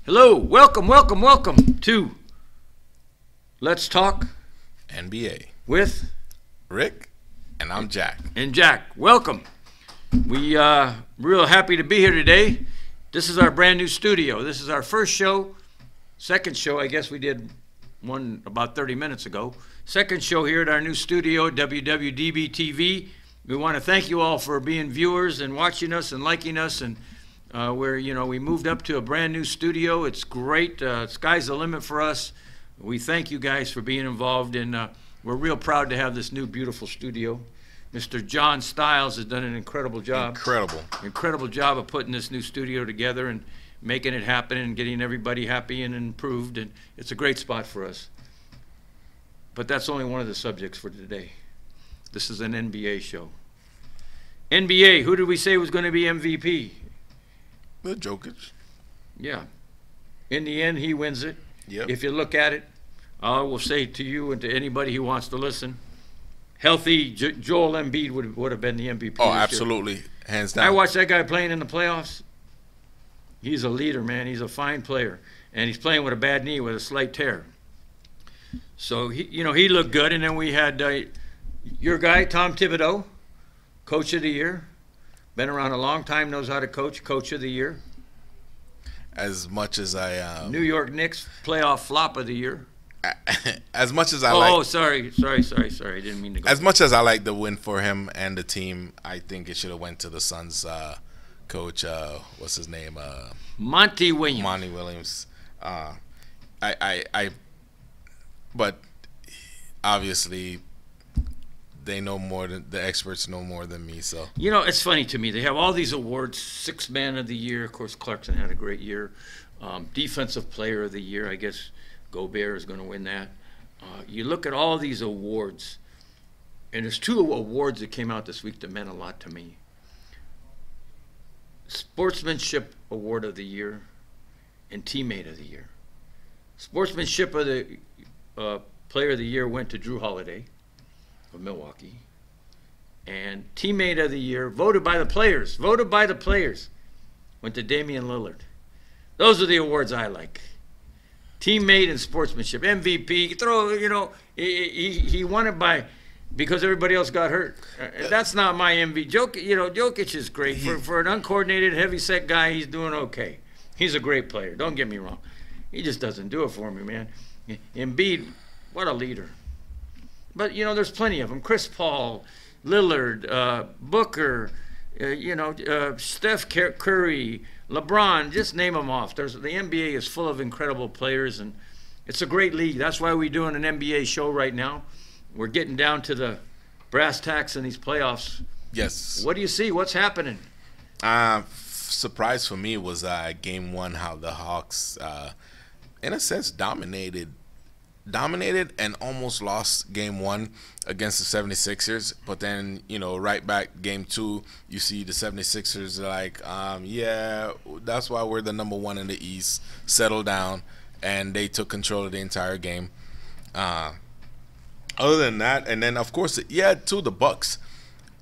Hello, welcome to Let's Talk NBA with Rick, and I'm Jack. And Jack. Welcome. We real happy to be here today. This is our brand new studio. This is our first show, second show. I guess we did one about 30 minutes ago. Second show here at our new studio, WWDBTV. We want to thank you all for being viewers and watching us and liking us, and we moved up to a brand new studio. It's great. Sky's the limit for us. We thank you guys for being involved, and we're real proud to have this new beautiful studio. Mr. John Stiles has done an incredible job. Incredible job of putting this new studio together and making it happen and getting everybody happy and improved, and it's a great spot for us. But that's only one of the subjects for today. This is an NBA show. NBA, who did we say was going to be MVP? Jokic. Yeah. In the end, he wins it. Yep. If you look at it, I will say to you and to anybody who wants to listen, healthy Joel Embiid would have been the MVP. Oh, absolutely. Hands down. I watched that guy playing in the playoffs. He's a leader, man. He's a fine player. And he's playing with a bad knee, with a slight tear. So, he looked good. And then we had your guy, Tom Thibodeau, Coach of the Year. Been around a long time, knows how to coach. Coach of the Year. As much as I New York Knicks playoff flop of the year. As much as I sorry. I didn't mean to go. As much as I like the win for him and the team, I think it should have went to the Suns coach. What's his name? Monty Williams. Monty Williams. But obviously, they know more than the experts know more than me. So it's funny to me. They have all these awards. Sixth Man of the Year. Of course, Clarkson had a great year. Defensive Player of the Year. I guess Gobert is going to win that. You look at all these awards, and there's two awards that came out this week that meant a lot to me. Sportsmanship Award of the Year and Teammate of the Year. Sportsmanship of the Player of the Year went to Drew Holiday of Milwaukee. And Teammate of the Year, voted by the players, went to Damian Lillard. Those are the awards I like. Teammate and sportsmanship. MVP, he won it because everybody else got hurt. That's not my MVP. Jokic is great. For an uncoordinated, heavy-set guy, he's doing okay. He's a great player. Don't get me wrong. He just doesn't do it for me, man. Embiid, what a leader. But, there's plenty of them. Chris Paul, Lillard, Booker, Steph Curry, LeBron, just name them off. The NBA is full of incredible players, and it's a great league. That's why we're doing an NBA show right now. We're getting down to the brass tacks in these playoffs. Yes. What do you see? What's happening? Surprise for me was Game 1, how the Hawks, in a sense, dominated and almost lost Game 1 against the 76ers. But then, right back Game 2, you see the 76ers like, that's why we're the number 1 in the East. Settle down, and they took control of the entire game. Other than that, and then of course, the Bucks.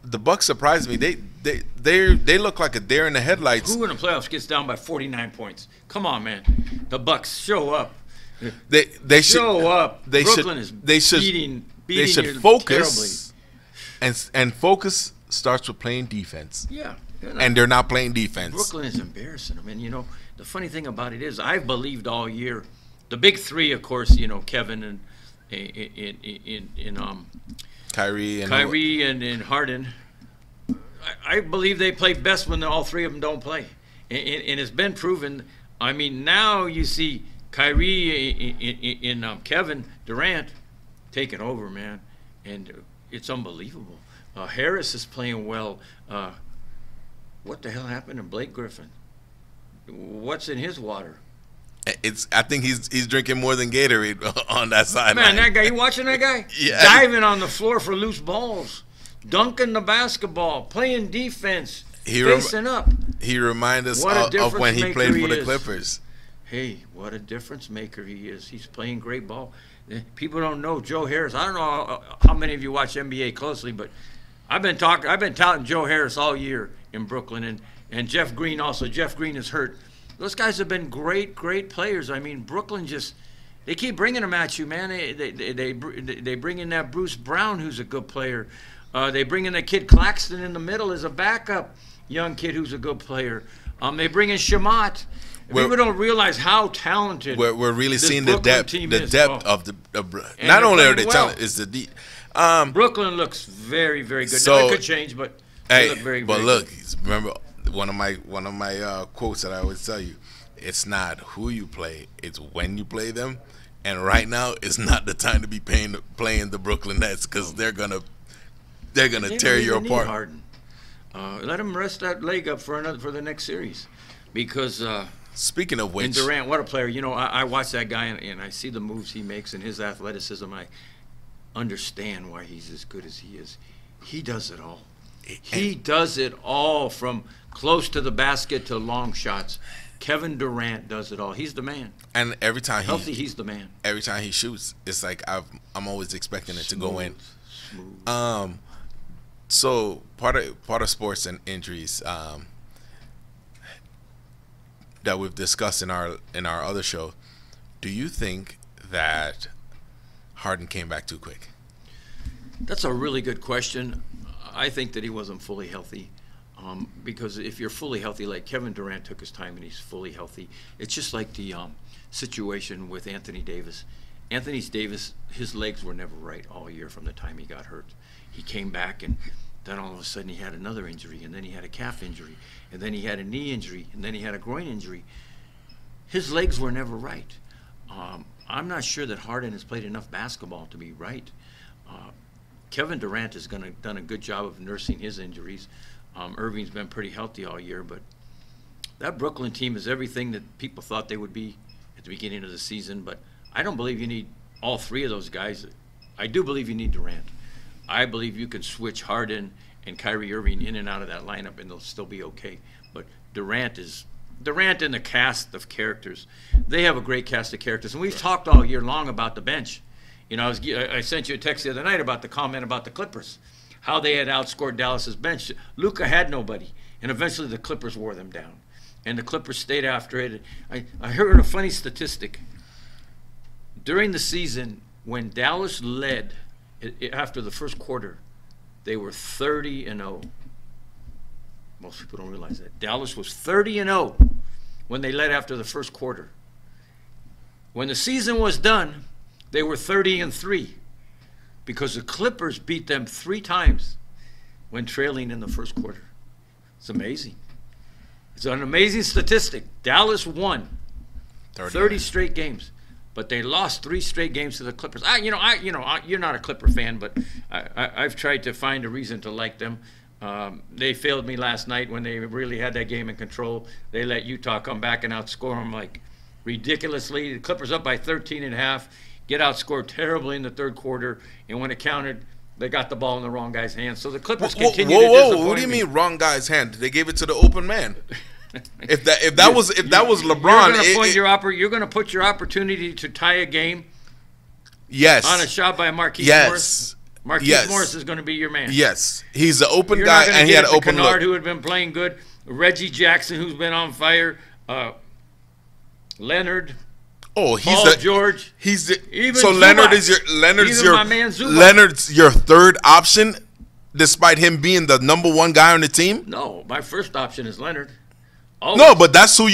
The Bucks surprised me. They look like a deer in the headlights. Who in the playoffs gets down by 49 points? Come on, man. The Bucks show up. They show up. Brooklyn is beating focus terribly. and focus starts with playing defense. Yeah. And they're not playing defense. Brooklyn is embarrassing them. And the funny thing about it is I've believed all year. The big three, of course, Kevin and Kyrie and Harden. I believe they play best when all three of them don't play. And it's been proven. I mean, now you see Kyrie and Kevin Durant taking over, man, and it's unbelievable. Harris is playing well. What the hell happened to Blake Griffin? What's in his water? I think he's drinking more than Gatorade on that side. Man, that guy, you watching that guy? Yeah. Diving on the floor for loose balls, dunking the basketball, playing defense, facing up. He reminds us of when he played for the Clippers. Hey, what a difference maker he is. He's playing great ball. People don't know Joe Harris. I don't know how many of you watch NBA closely, but I've been touting Joe Harris all year in Brooklyn, and Jeff Green also. Jeff Green is hurt. Those guys have been great players. I mean, Brooklyn just they keep bringing them at you, man. They bring in that Bruce Brown, who's a good player. They bring in the kid Claxton in the middle as a backup, young kid who's a good player. They bring in Shamat. People don't realize how talented. We're really seeing the depth of the. Not only are they talented, it's the deep. Brooklyn looks very good. So, now, it could change, but they look very look, good. Remember one of my quotes that I always tell you: it's not who you play, it's when you play them. And right now, it's not the time to be playing the Brooklyn Nets because they're gonna tear you apart. Harden. Let him rest that leg up for the next series, because. Speaking of which, and Durant, what a player! You know, I watch that guy and I see the moves he makes and his athleticism. I understand why he's as good as he is. He does it all. He does it all, from close to the basket to long shots. Kevin Durant does it all. He's the man. And every time he's the man. Every time he shoots, it's like I'm always expecting it to go in. Smooth. So part of sports and injuries. That we've discussed in our other show, do you think that Harden came back too quick? That's a really good question. I think that he wasn't fully healthy, because if you're fully healthy, like Kevin Durant took his time and he's fully healthy, it's just like the situation with Anthony Davis. Anthony Davis, his legs were never right all year from the time he got hurt. He came back and then all of a sudden he had another injury, and then he had a calf injury, and then he had a knee injury, and then he had a groin injury. His legs were never right. I'm not sure that Harden has played enough basketball to be right. Kevin Durant has done a good job of nursing his injuries. Irving's been pretty healthy all year, but that Brooklyn team is everything that people thought they would be at the beginning of the season. But I don't believe you need all three of those guys. I do believe you need Durant. I believe you can switch Harden and Kyrie Irving in and out of that lineup, and they'll still be okay. But Durant and the cast of characters, they have a great cast of characters. And we've talked all year long about the bench. You know, I sent you a text the other night about the comment about the Clippers, how they had outscored Dallas's bench. Luka had nobody, and eventually the Clippers wore them down. And the Clippers stayed after it. I heard a funny statistic. During the season, when Dallas led after the first quarter, they were 30-0. Most people don't realize that. Dallas was 30-0 when they led after the first quarter. When the season was done, they were 30-3 because the Clippers beat them 3 times when trailing in the first quarter. It's amazing. It's an amazing statistic. Dallas won 30 straight games, but they lost 3 straight games to the Clippers. You're not a Clipper fan, but I've tried to find a reason to like them. They failed me last night when they really had that game in control. They let Utah come back and outscore them like ridiculously. The Clippers up by 13.5, get outscored terribly in the third quarter, and when it counted, they got the ball in the wrong guy's hands. So the Clippers continue to disappoint What do you me. mean wrong guy's hand? They gave it to the open man. If that was LeBron, you're going to put your opportunity to tie a game. Yes. On a shot by Marquise Morris. Morris is going to be your man. Yes, he's the open guy, and he had an open Kennard, look. who had been playing good. Reggie Jackson, who's been on fire. Leonard. Oh, George. Leonard's your third option, despite him being the number 1 guy on the team. No, my first option is Leonard. Always. No, but that's who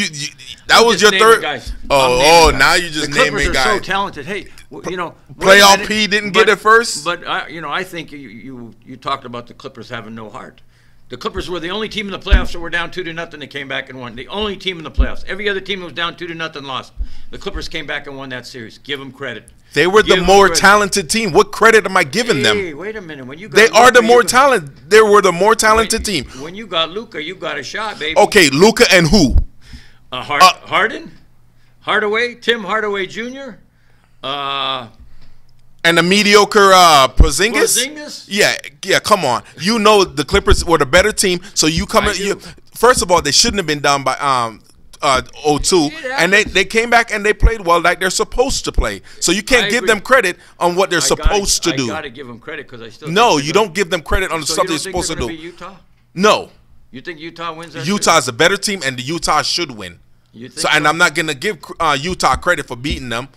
that was your third. Guys. Now you just naming guys. The Clippers are so talented. Hey, playoff P didn't get it first. But I think you talked about the Clippers having no heart. The Clippers were the only team in the playoffs that were down 2-0. They came back and won. The only team in the playoffs. Every other team that was down 2-0 lost. The Clippers came back and won that series. Give them credit. They were the more talented team. What credit am I giving them? Hey, wait a minute. They are the more talented. They were the more talented team. When you got Luka, you got a shot, baby. Okay, Luka and who? Harden, Hardaway, Tim Hardaway Jr. And the mediocre Porzingis? Yeah, come on. You know the Clippers were the better team, so you come in. First of all, they shouldn't have been down by 0-2, and they came back and they played well like they're supposed to play. So you can't give them credit on what they're supposed to do. I got to give them credit because I still. No, you don't give them credit on the stuff they're supposed to do. Utah? No. You think Utah wins that Utah's a better team, and the Utah should win. You think So, and so? I'm not going to give Utah credit for beating them.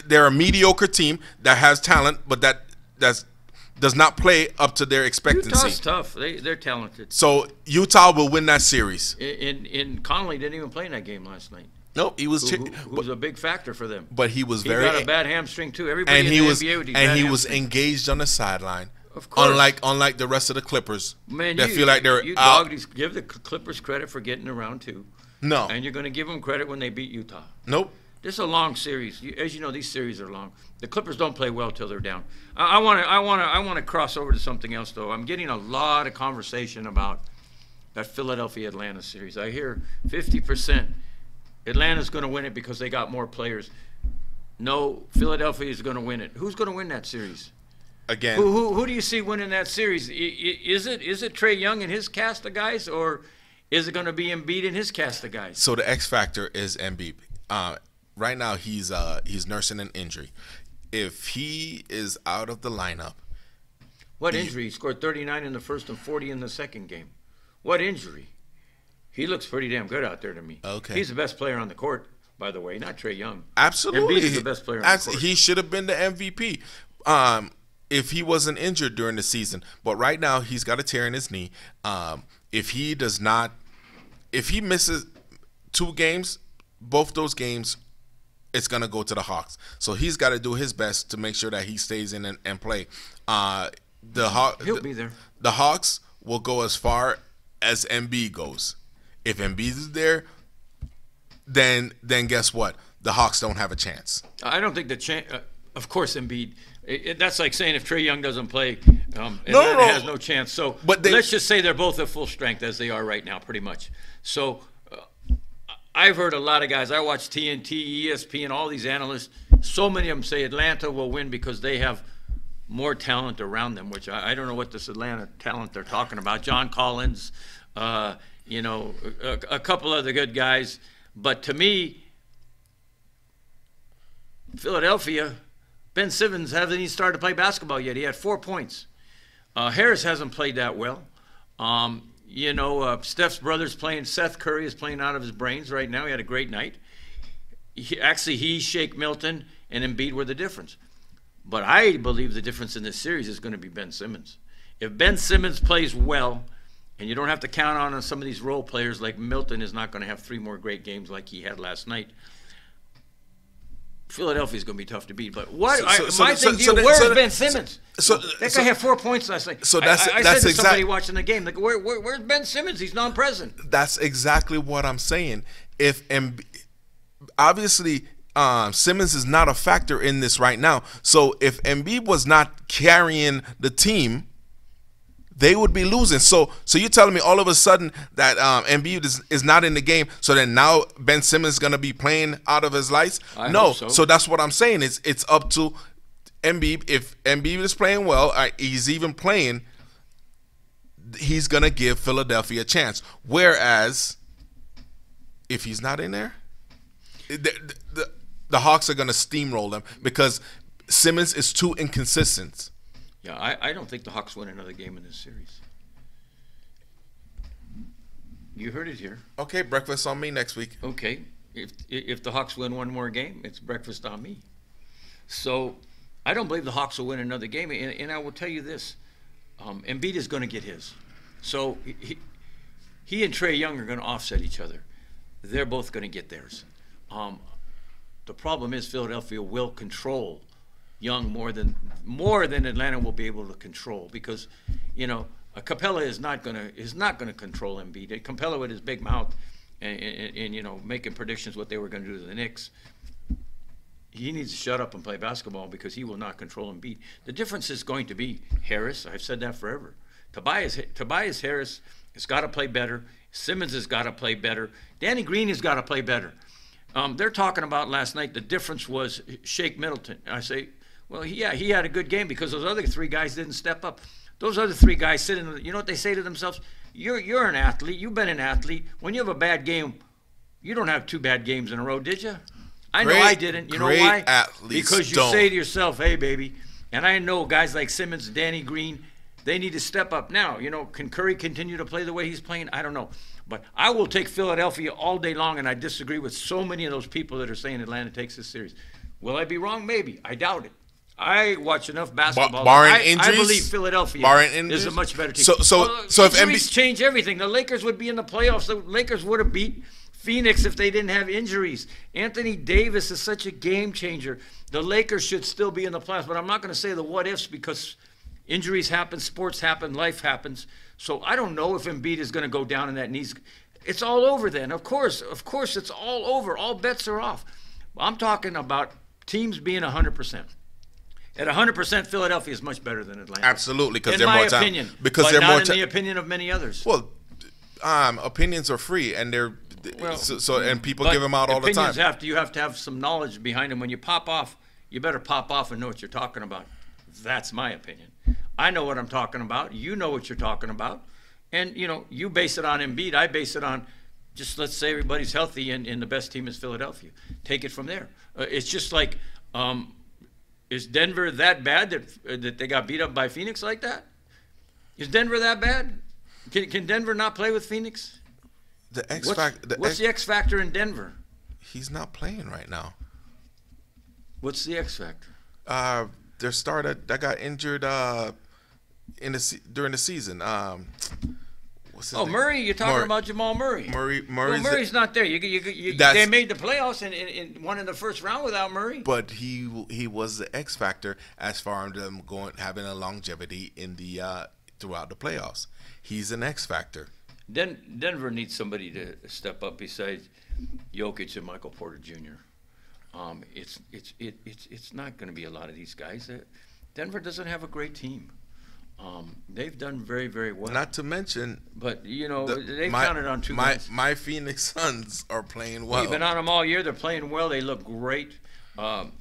They're a mediocre team that has talent, but that does not play up to their expectancy. Utah's tough. They're talented. So Utah will win that series. In Conley didn't even play in that game last night. Nope, he was. Who was a big factor for them. But he was He very. got a bad hamstring too. Everybody and in he the was NBA with these and bad he was hamstrings. engaged on the sideline. Of course. Unlike the rest of the Clippers, Man, that feel like they're you out. give the Clippers credit for getting around too. No, And you're going to give them credit when they beat Utah. nope. This is a long series. As you know, these series are long. The Clippers don't play well till they're down. I want to cross over to something else though. I'm getting a lot of conversation about that Philadelphia-Atlanta series. I hear 50% Atlanta's going to win it because they got more players. No, Philadelphia is going to win it. Who's going to win that series? Again, Who do you see winning that series? Is it Trae Young and his cast of guys, or is it going to be Embiid and his cast of guys? so the X factor is Embiid. Right now, he's nursing an injury. If he is out of the lineup, What injury? He scored 39 in the first and 40 in the second game. What injury? He looks pretty damn good out there to me. Okay. He's the best player on the court, by the way, not Trae Young. absolutely, Embiid is the best player on the court. He should have been the MVP. If he wasn't injured during the season, but right now he's got a tear in his knee. If he misses 2 games, both those games, it's gonna go to the Hawks. So he's got to do his best to make sure that he stays in and play. He'll be there. The Hawks will go as far as Embiid goes. If Embiid is there, then guess what? The Hawks don't have a chance. I don't think of course, Embiid. That's like saying if Trae Young doesn't play, Atlanta no. has no chance. So let's just say they're both at full strength as they are right now, pretty much. So I've heard a lot of guys. I watch TNT, ESPN, all these analysts. So many of them say Atlanta will win because they have more talent around them, which I don't know what this Atlanta talent they're talking about. John Collins, a couple other good guys. But to me, Philadelphia, Ben Simmons hasn't even started to play basketball yet. He had 4 points. Harris hasn't played that well. Steph's brother's playing. Seth Curry is playing out of his brains right now. He had a great night. He, Shake Milton, and Embiid were the difference. But I believe the difference in this series is going to be Ben Simmons. If Ben Simmons plays well, and you don't have to count on some of these role players like Milton is not going to have 3 more great games like he had last night, Philadelphia's going to be tough to beat. But where's Ben Simmons? That guy had 4 points last night. So I said to somebody watching the game, like, where's Ben Simmons? He's non-present. That's exactly what I'm saying. Obviously Simmons is not a factor in this right now. So if Embiid was not carrying the team, they would be losing. So you're telling me all of a sudden that Embiid is not in the game, so then now Ben Simmons is going to be playing out of his lights? No. So that's what I'm saying. It's up to Embiid. If Embiid is playing well, he's even playing, he's going to give Philadelphia a chance. Whereas if he's not in there, the Hawks are going to steamroll them because Simmons is too inconsistent. Yeah, I don't think the Hawks win another game in this series. You heard it here. Okay, breakfast on me next week. Okay, if the Hawks win one more game, it's breakfast on me. So I don't believe the Hawks will win another game, and I will tell you this: Embiid is going to get his. So he and Trae Young are going to offset each other. They're both going to get theirs. The problem is Philadelphia will control Young more than Atlanta will be able to control, because Capella is not going to control Embiid. Capella with his big mouth and making predictions what they were going to do to the Knicks. He needs to shut up and play basketball because he will not control Embiid. The difference is going to be Harris. I've said that forever. Tobias Harris has got to play better. Simmons has got to play better. Danny Green has got to play better. They're talking about last night the difference was Shake Middleton. I say, well, yeah, he had a good game because those other 3 guys didn't step up. Those other 3 guys sit in. You know what they say to themselves? You're an athlete. You've been an athlete. When you have a bad game, you don't have 2 bad games in a row, did you? I know I didn't. You know why? Because you say to yourself, hey, baby. And I know guys like Simmons, Danny Green, they need to step up now. You know, can Curry continue to play the way he's playing? I don't know. But I will take Philadelphia all day long, and I disagree with so many of those people that are saying Atlanta takes this series. Will I be wrong? Maybe. I doubt it. I watch enough basketball. Barring injuries, I believe Philadelphia is a much better team. So if injuries change everything. The Lakers would be in the playoffs. The Lakers would have beat Phoenix if they didn't have injuries. Anthony Davis is such a game changer. The Lakers should still be in the playoffs, but I'm not going to say the what ifs because injuries happen, sports happen, life happens. So I don't know if Embiid is going to go down in that knees. It's all over then. Of course, it's all over. All bets are off. I'm talking about teams being 100%. At 100%, Philadelphia is much better than Atlanta. Absolutely, because they're more time. Opinion, because but they're not more in the opinion of many others. Well, opinions are free, and they're and people give them out all the time. You have to have some knowledge behind them. When you pop off, you better pop off and know what you're talking about. That's my opinion. I know what I'm talking about. You know what you're talking about. And, you know, you base it on Embiid. I base it on just let's say everybody's healthy and the best team is Philadelphia. Take it from there. It's just like, is Denver that bad that they got beat up by Phoenix like that? Is Denver that bad? Can Denver not play with Phoenix? What's the X factor in Denver? He's not playing right now. What's the X factor? Their starter that got injured during the season. What's his name? Murray. You're talking about Jamal Murray. Murray's not there. They made the playoffs and won in the first round without Murray. But he was the X factor as far as them having a longevity in the throughout the playoffs. He's an X factor. Denver needs somebody to step up besides Jokic and Michael Porter Jr. It's not going to be a lot of these guys. Denver doesn't have a great team. They've done very, very well. Not to mention, but you know they've counted on two guys. My Phoenix Suns are playing well. We've been on them all year. They're playing well. They look great.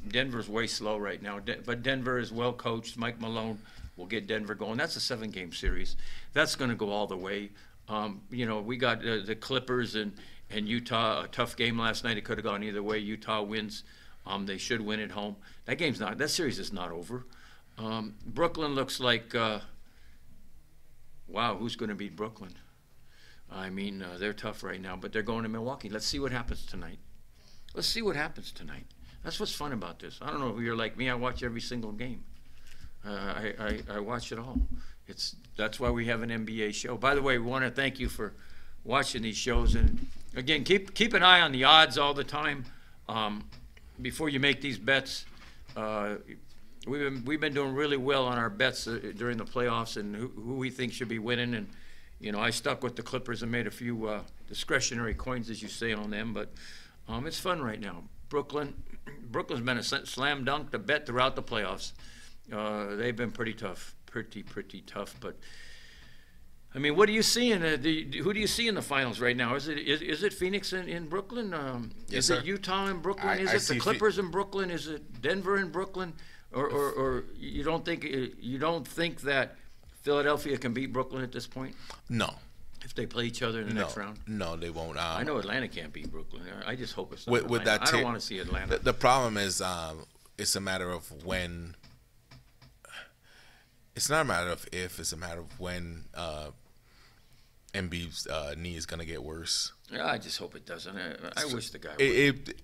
Denver's way slow right now, but Denver is well coached. Mike Malone will get Denver going. That's a 7-game series. That's going to go all the way. You know, we got the Clippers and Utah. A tough game last night. It could have gone either way. Utah wins. They should win at home. That series is not over. Brooklyn looks like, wow, who's going to beat Brooklyn? I mean, they're tough right now, but they're going to Milwaukee. Let's see what happens tonight. That's what's fun about this. I don't know if you're like me. I watch every single game. I watch it all. That's why we have an NBA show. By the way, we want to thank you for watching these shows. And, again, keep an eye on the odds all the time before you make these bets. We've been doing really well on our bets during the playoffs and who we think should be winning. And, you know, I stuck with the Clippers and made a few discretionary coins, as you say, on them. But it's fun right now. Brooklyn's been a slam dunk to bet throughout the playoffs. They've been pretty tough, pretty tough. But, I mean, what are you seeing? Who do you see in the finals right now? Is it Phoenix in Brooklyn? Yes, is it Utah in Brooklyn? Is it the Clippers in Brooklyn? Is it Denver in Brooklyn? Or you don't think that Philadelphia can beat Brooklyn at this point? No. If they play each other in the next round? No, they won't. I know Atlanta can't beat Brooklyn. I just hope it's not with Atlanta. that I don't want to see Atlanta. The problem is it's a matter of when. It's not a matter of if. It's a matter of when Embiid's knee is going to get worse. Yeah, I just hope it doesn't. I wish the guy would.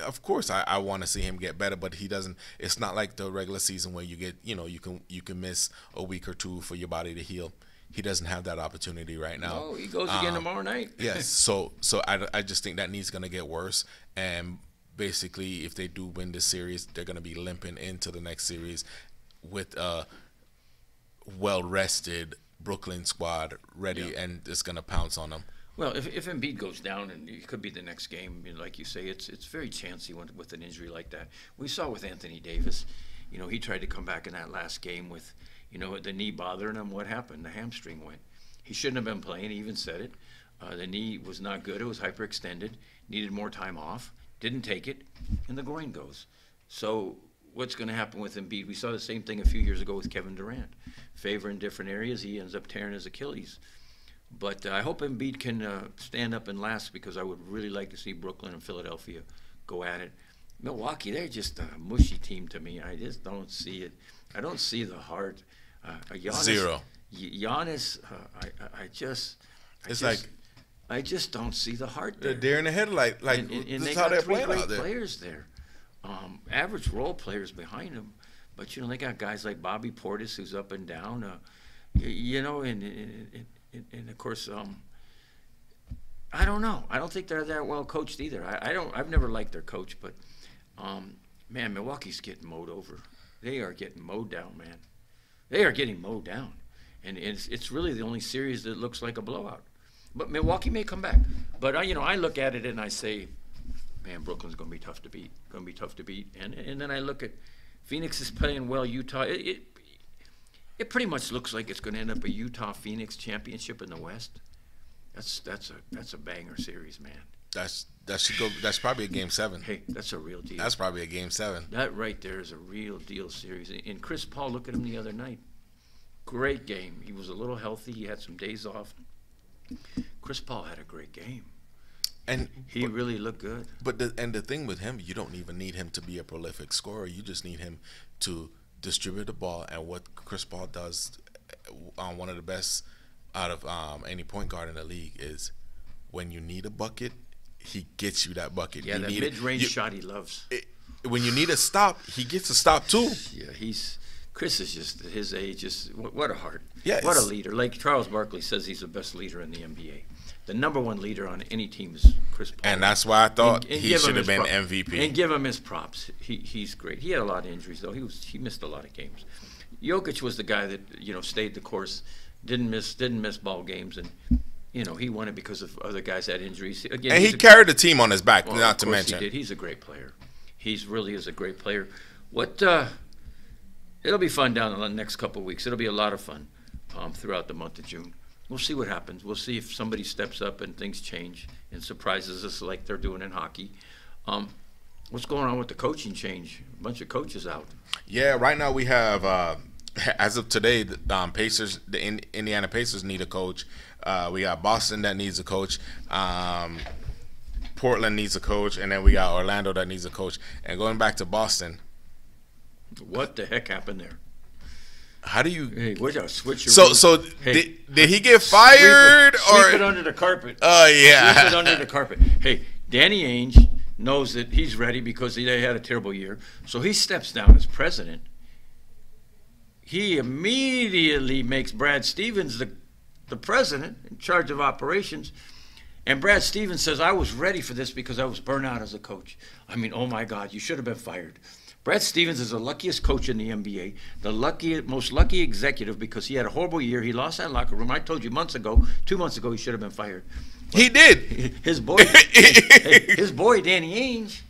Of course, I want to see him get better, but he doesn't. It's not like the regular season where you get, you can miss a week or two for your body to heal. He doesn't have that opportunity right now. Oh, he goes again tomorrow night. Yes. So I just think that knee's going to get worse, and basically, if they do win this series, they're going to be limping into the next series with a well-rested Brooklyn squad ready, and it's going to pounce on them. Well, if Embiid goes down, and it could be the next game, like you say, it's very chancy with an injury like that. We saw with Anthony Davis, he tried to come back in that last game with, the knee bothering him. What happened? The hamstring went. He shouldn't have been playing. He even said it. The knee was not good. It was hyperextended. Needed more time off. Didn't take it, and the groin goes. So what's going to happen with Embiid? We saw the same thing a few years ago with Kevin Durant. Favor in different areas. He ends up tearing his Achilles. But I hope Embiid can stand up and last, because I would really like to see Brooklyn and Philadelphia go at it. Milwaukee, they're just a mushy team to me. I just don't see it. I don't see the heart. Giannis, Zero. Giannis, I just don't see the heart there. They're in the headlight. Like And this they is how got they're three playing great out there. players there. Average role players behind them. But, they got guys like Bobby Portis who's up and down. And of course, I don't know. I don't think they're that well coached either. I've never liked their coach, but man, Milwaukee's getting mowed over. They are getting mowed down, man. They are getting mowed down, and it's really the only series that looks like a blowout. But Milwaukee may come back. But I look at it and I say, man, Brooklyn's going to be tough to beat. Going to be tough to beat. And then I look at Phoenix is playing well. Utah. It pretty much looks like it's going to end up a Utah-Phoenix championship in the West. That's a banger series, man. That should go. That's probably a game 7. Hey, that's a real deal. That's probably a game 7. That right there is a real deal series. And Chris Paul, look at him the other night. Great game. He was a little healthy. He had some days off. Chris Paul had a great game. And he really looked good. But the thing with him, you don't even need him to be a prolific scorer. You just need him to distribute the ball. And what Chris Paul does, one of the best out of any point guard in the league, is when you need a bucket, he gets you that bucket. Yeah, that mid-range shot he loves. When you need a stop, he gets a stop too. Yeah, Chris is just his age. What a heart. Yeah, what a leader. Like Charles Barkley says, he's the best leader in the NBA. The number one leader on any team is Chris Paul. And that's why I thought he should have been MVP. And give him his props. He's great. He had a lot of injuries though. He missed a lot of games. Jokic was the guy that stayed the course, didn't miss ball games, and he won it because of other guys had injuries. Again, and he carried the team on his back. Well, not to he mention, did. He's a great player. He's really is a great player. It'll be fun down the next couple of weeks. It'll be a lot of fun throughout the month of June. We'll see what happens. We'll see if somebody steps up and things change and surprises us like they're doing in hockey. What's going on with the coaching change? A bunch of coaches out. Yeah, right now we have, as of today, the Indiana Pacers need a coach. We got Boston that needs a coach. Portland needs a coach. And then we got Orlando that needs a coach. And going back to Boston. What the heck happened there? How do you? Hey, where'd you switch your? So hey, did he get fired sweep it under the carpet? Oh yeah, sweep it under the carpet. Hey, Danny Ainge knows that he's ready because they had a terrible year, so he steps down as president. He immediately makes Brad Stevens the president in charge of operations, and Brad Stevens says, "I was ready for this because I was burnt out as a coach." I mean, oh my God, you should have been fired. Brad Stevens is the luckiest coach in the NBA, the most lucky executive because he had a horrible year. He lost that locker room. I told you 2 months ago, he should have been fired. But he did. His boy, Danny Ainge.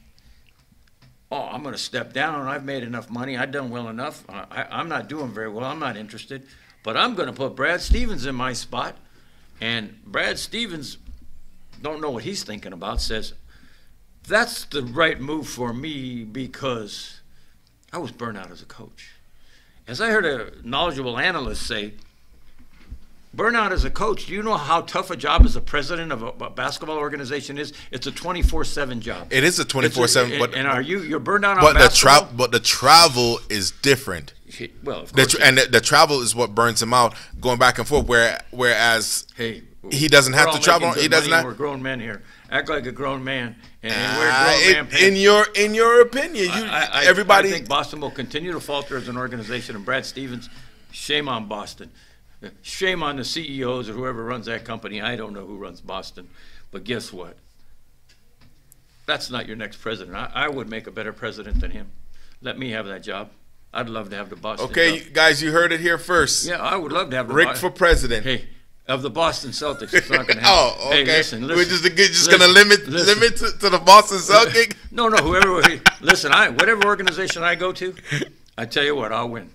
Oh, I'm going to step down. I've made enough money. I've done well enough. I'm not doing very well. I'm not interested. But I'm going to put Brad Stevens in my spot. And Brad Stevens, don't know what he's thinking about, says, that's the right move for me because I was burnt out as a coach. As I heard a knowledgeable analyst say, burnout as a coach, do you know how tough a job as a president of a basketball organization is? It's a 24/7 job. It is a 24/7. But you're burned out on basketball? But the travel is different. Well, of course. The travel is what burns him out, going back and forth. Whereas he doesn't have to travel. He doesn't have. We're grown men here. Act like a grown man. And we're grown man pants. In your opinion, everybody. I think Boston will continue to falter as an organization. And Brad Stevens, shame on Boston. Shame on the CEOs or whoever runs that company. I don't know who runs Boston. But guess what? That's not your next president. I would make a better president than him. Let me have that job. I'd love to have the Boston job. Guys, you heard it here first. Yeah, I would love to have the Rick for president. Hey, of the Boston Celtics, it's not going to happen. Oh, okay. Hey, listen. We're just going to limit to the Boston Celtics? No, whoever. Listen, whatever organization I go to, I tell you what, I'll win.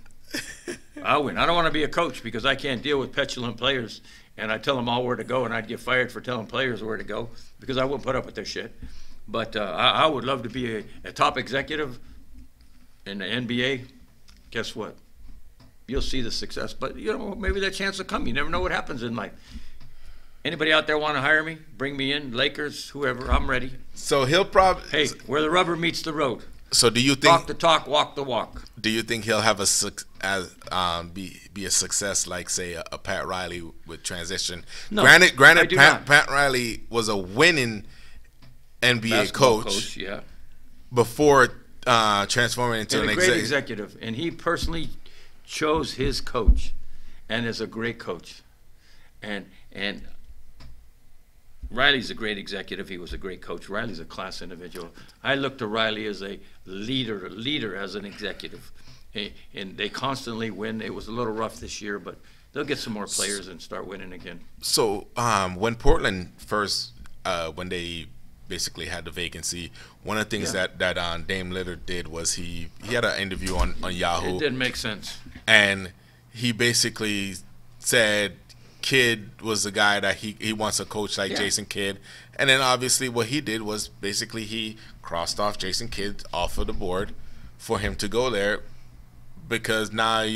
I'll win. I don't want to be a coach because I can't deal with petulant players, and I tell them all where to go, and I'd get fired for telling players where to go because I wouldn't put up with their shit. But I would love to be a top executive in the NBA. Guess what? You'll see the success. But, maybe that chance will come. You never know what happens in life. Anybody out there want to hire me? Bring me in. Lakers, whoever. I'm ready. So he'll probably... Hey, where the rubber meets the road. So do you Talk think the talk, walk the walk. do you think he'll have be a success like say a Pat Riley with transition? No, Granted, I do not. Pat Riley was a winning NBA Basketball coach yeah. before transforming into And an a great executive. And he personally chose his coach and is a great coach. And Riley's a great executive. He was a great coach. Riley's a class individual. I look to Riley as a leader as an executive. And they constantly win. It was a little rough this year, but they'll get some more players and start winning again. So when Portland first, when they basically had the vacancy, one of the things that Dame Lillard did was he had an interview on Yahoo. It didn't make sense. And he basically said Kidd was the guy that he wants a coach like Jason Kidd. And then obviously what he did was basically he crossed off Jason Kidd off of the board for him to go there because now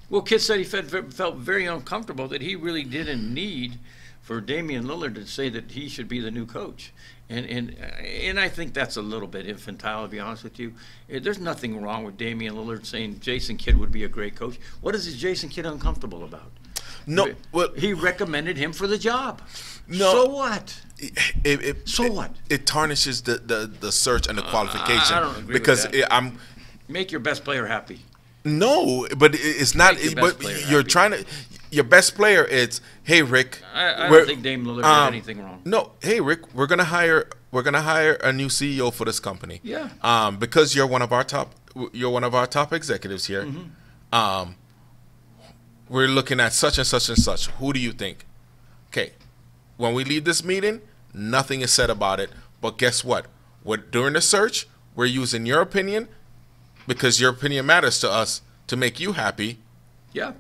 Well, Kidd said he felt very uncomfortable that he really didn't need for Damian Lillard to say that he should be the new coach. And I think that's a little bit infantile, to be honest with you. There's nothing wrong with Damian Lillard saying Jason Kidd would be a great coach. What is Jason Kidd uncomfortable about? No, well, he recommended him for the job. No, so what? So what? It tarnishes the search and the qualification. I don't agree because with that. Make your best player happy. No, but it's not. But you're trying to. Your best player is, hey Rick. I don't think Dame Lillard did anything wrong. No, hey Rick, we're gonna hire a new CEO for this company. Yeah. Because you're one of our top executives here. Mm-hmm. We're looking at such and such and such. Who do you think? Okay. When we leave this meeting, nothing is said about it. But guess what? During the search, we're using your opinion because your opinion matters to us to make you happy. Yeah.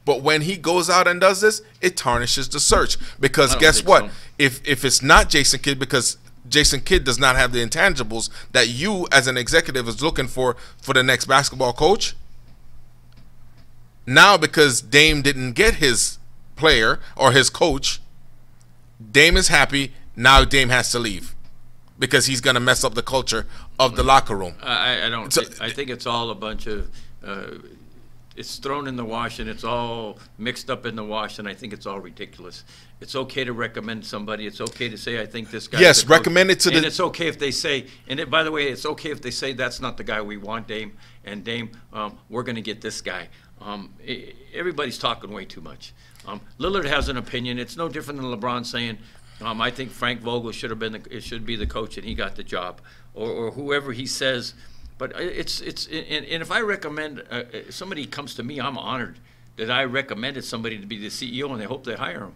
But when he goes out and does this, it tarnishes the search. Because guess what? So. If it's not Jason Kidd, because Jason Kidd does not have the intangibles that you as an executive is looking for the next basketball coach. Now because Dame didn't get his player or his coach, Dame is happy. Now Dame has to leave because he's going to mess up the culture of the locker room. I don't. I think it's all a bunch of. It's thrown in the wash and it's all mixed up in the wash, and I think it's all ridiculous. It's okay to recommend somebody. It's okay to say I think this guy. Yes, recommend it to and it's okay if they say. And by the way, it's okay if they say that's not the guy we want, Dame. And Dame, we're going to get this guy. Everybody's talking way too much. Lillard has an opinion. It's no different than LeBron saying, I think Frank Vogel should be the coach and he got the job, or whoever he says. But and if I recommend somebody comes to me, I'm honored that I recommended somebody to be the CEO, and they hope they hire him.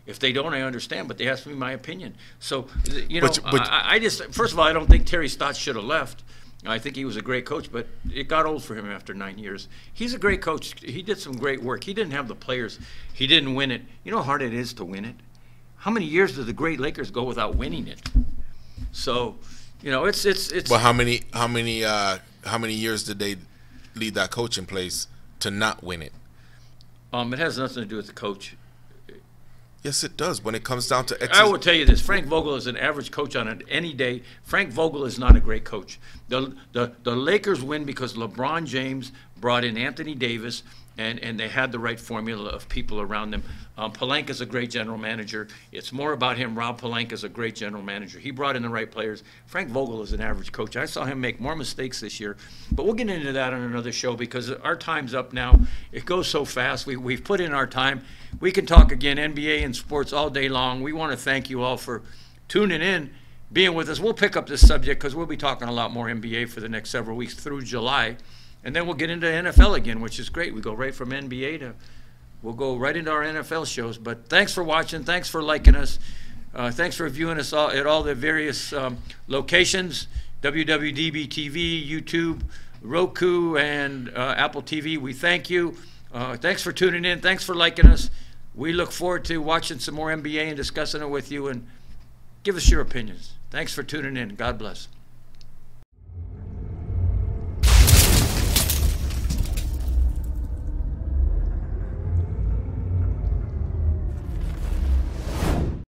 If they don't, I understand, but they ask me my opinion. So I just first of all, I don't think Terry Stotts should have left. I think he was a great coach, but it got old for him after 9 years. He's a great coach. He did some great work. He didn't have the players. He didn't win it. You know how hard it is to win it? How many years did the great Lakers go without winning it? So, it's. Well, how many years did they leave that coach in place to not win it? It has nothing to do with the coach. Yes, it does. When it comes down to I will tell you this: Frank Vogel is an average coach on any day. Frank Vogel is not a great coach. The Lakers win because LeBron James brought in Anthony Davis, and they had the right formula of people around them. Pelinka's a great general manager. It's more about him. Rob Pelinka's a great general manager. He brought in the right players. Frank Vogel is an average coach. I saw him make more mistakes this year. But we'll get into that on another show because our time's up now. It goes so fast. We've put in our time. We can talk again NBA and sports all day long. We want to thank you all for tuning in, being with us. We'll pick up this subject because we'll be talking a lot more NBA for the next several weeks through July. And then we'll get into NFL again, which is great. We go right from NBA we'll go right into our NFL shows. But thanks for watching. Thanks for liking us. Thanks for viewing us all at all the various locations, WWDBTV, YouTube, Roku, and Apple TV. We thank you. Thanks for tuning in. Thanks for liking us. We look forward to watching some more NBA and discussing it with you. And give us your opinions. Thanks for tuning in. God bless.